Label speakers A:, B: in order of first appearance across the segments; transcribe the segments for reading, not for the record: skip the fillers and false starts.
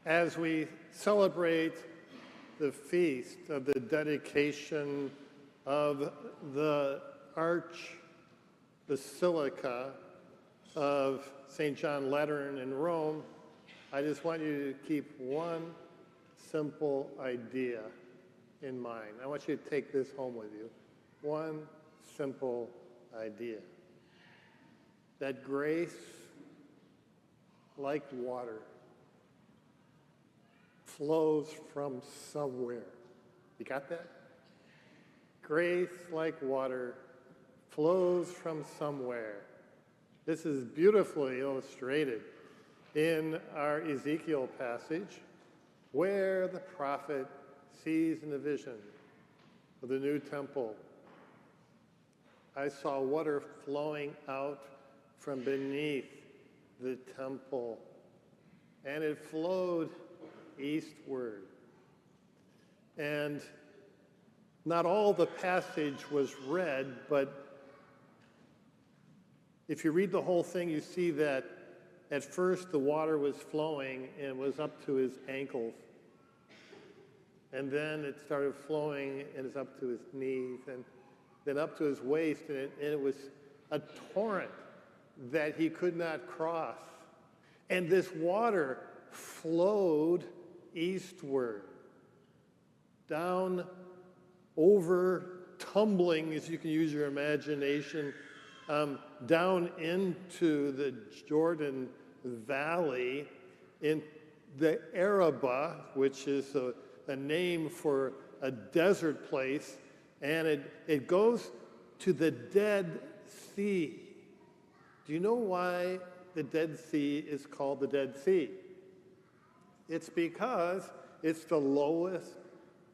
A: As we celebrate the feast of the dedication of the Basilica of St. John Lateran in Rome, I just want you to keep one simple idea in mind. I want you to take this home with you. One simple idea. That grace, like water, flows from somewhere. You got that? Grace, like water, flows from somewhere. This is beautifully illustrated in our Ezekiel passage, where the prophet sees in the vision of the new temple. I saw water flowing out from beneath the temple, and it flowed eastward. And not all the passage was read, but if you read the whole thing, you see that at first the water was flowing and was up to his ankles. And then it started flowing and it's up to his knees, and then up to his waist, and it was a torrent that he could not cross. And this water flowed eastward, down, over, tumbling, as you can use your imagination, down into the Jordan Valley, in the Araba, which is a name for a desert place, and it goes to the Dead Sea. Do you know why the Dead Sea is called the Dead Sea? It's because it's the lowest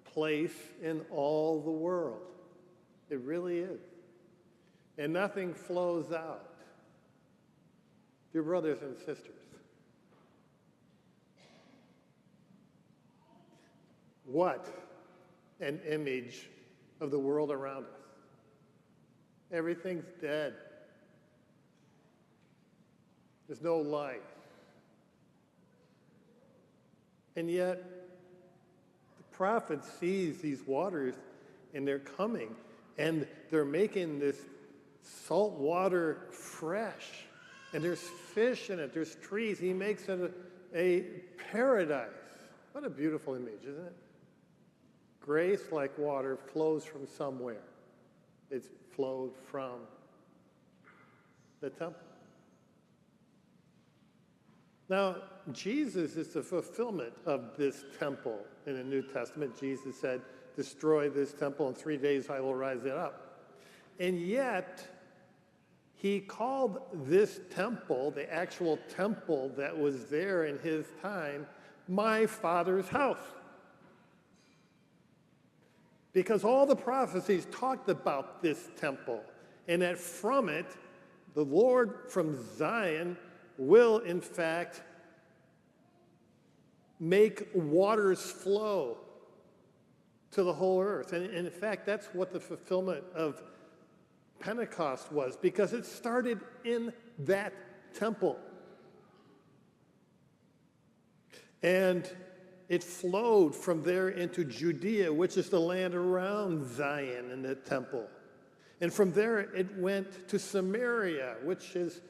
A: place in all the world. It really is. And nothing flows out. Dear brothers and sisters, what an image of the world around us. Everything's dead. There's no life. And yet, the prophet sees these waters, and they're coming, and they're making this salt water fresh. And there's fish in it, there's trees. He makes it a paradise. What a beautiful image, isn't it? Grace, like water, flows from somewhere. It's flowed from the temple. Now, Jesus is the fulfillment of this temple in the New Testament. Jesus said, destroy this temple, in 3 days I will rise it up. And yet, he called this temple, the actual temple that was there in his time, my Father's house. Because all the prophecies talked about this temple, and that from it, the Lord from Zion will, in fact, make waters flow to the whole earth. And in fact, that's what the fulfillment of Pentecost was, because it started in that temple. And it flowed from there into Judea, which is the land around Zion and the temple. And from there it went to Samaria, which is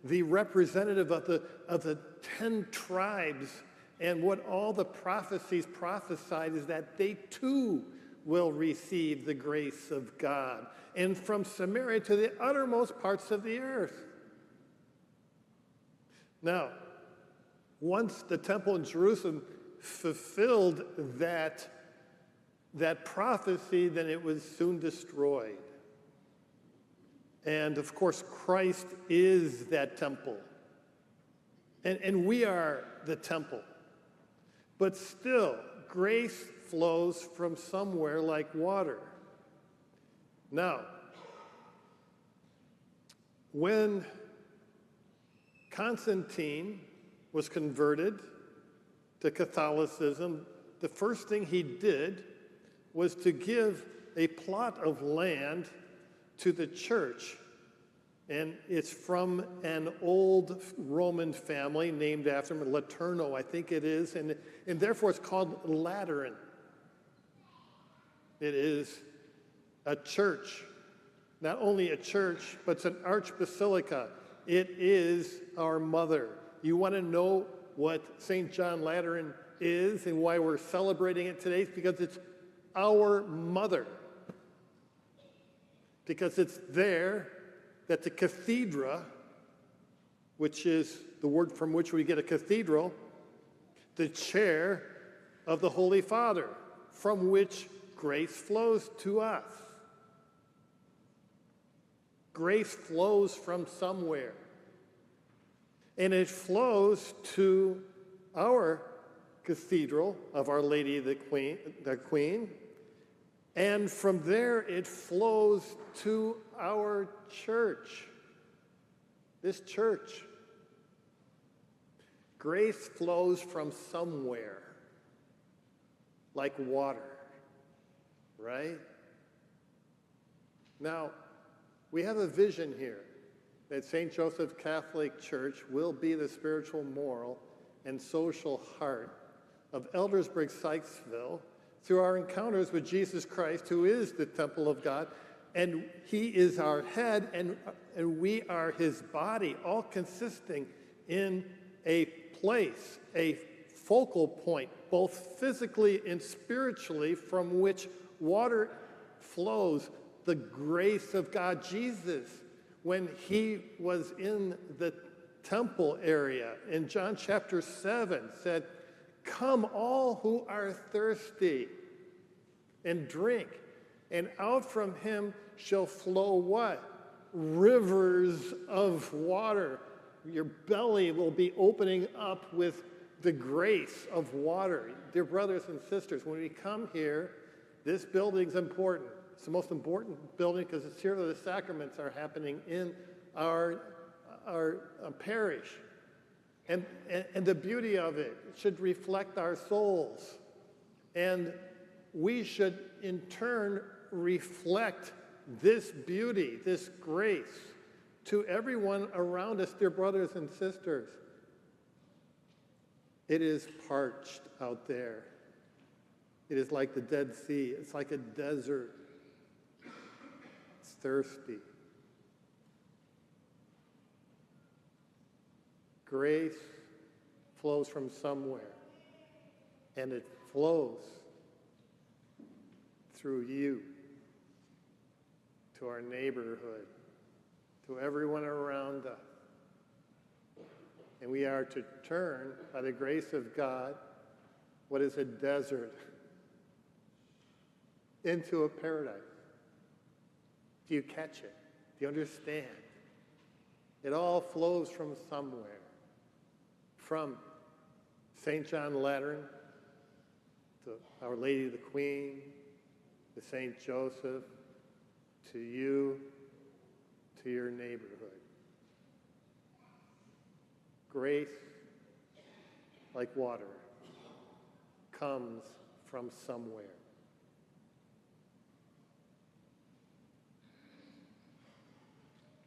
A: the representative of the 10 tribes. And what all the prophecies prophesied is that they too will receive the grace of God. And from Samaria to the uttermost parts of the earth. Now, once the temple in Jerusalem fulfilled that prophecy, then it was soon destroyed. And of course, Christ is that temple. And we are the temple. But still, grace flows from somewhere like water. Now, when Constantine was converted to Catholicism, the first thing he did was to give a plot of land to the church And it's from an old Roman family named after him, Laterno, I think it is, and therefore it's called Lateran. It is a church, not only a church, but it's an archbasilica. It is our mother. You want to know what St. John Lateran is and why we're celebrating it today? It's because it's our mother. Because it's there that the cathedra, which is the word from which we get a cathedral, the chair of the Holy Father, from which grace flows to us. Grace flows from somewhere. And it flows to our cathedral of Our Lady the Queen. And from there it flows to our church. This church. Grace flows from somewhere, like water, right? Now, we have a vision here that St. Joseph Catholic Church will be the spiritual, moral, and social heart of Eldersburg, Sykesville, through our encounters with Jesus Christ, who is the temple of God, and he is our head, and we are his body, all consisting in a place, a focal point, both physically and spiritually, from which water flows, the grace of God. Jesus, when he was in the temple area in John chapter 7, said, "Come all who are thirsty and drink, and out from him shall flow" what? Rivers of water. Your belly will be opening up with the grace of water. Dear brothers and sisters, when we come here, this building's important. It's the most important building because it's here that the sacraments are happening in our parish. And the beauty of it should reflect our souls. And we should, in turn, reflect this beauty, this grace, to everyone around us, dear brothers and sisters. It is parched out there. It is like the Dead Sea. It's like a desert. It's thirsty. Grace flows from somewhere, and it flows through you to our neighborhood, to everyone around us. And we are to turn, by the grace of God, what is a desert into a paradise. Do you catch it? Do you understand? It all flows from somewhere. From St. John Lateran to Our Lady the Queen, to St. Joseph, to you, to your neighborhood. Grace, like water, comes from somewhere.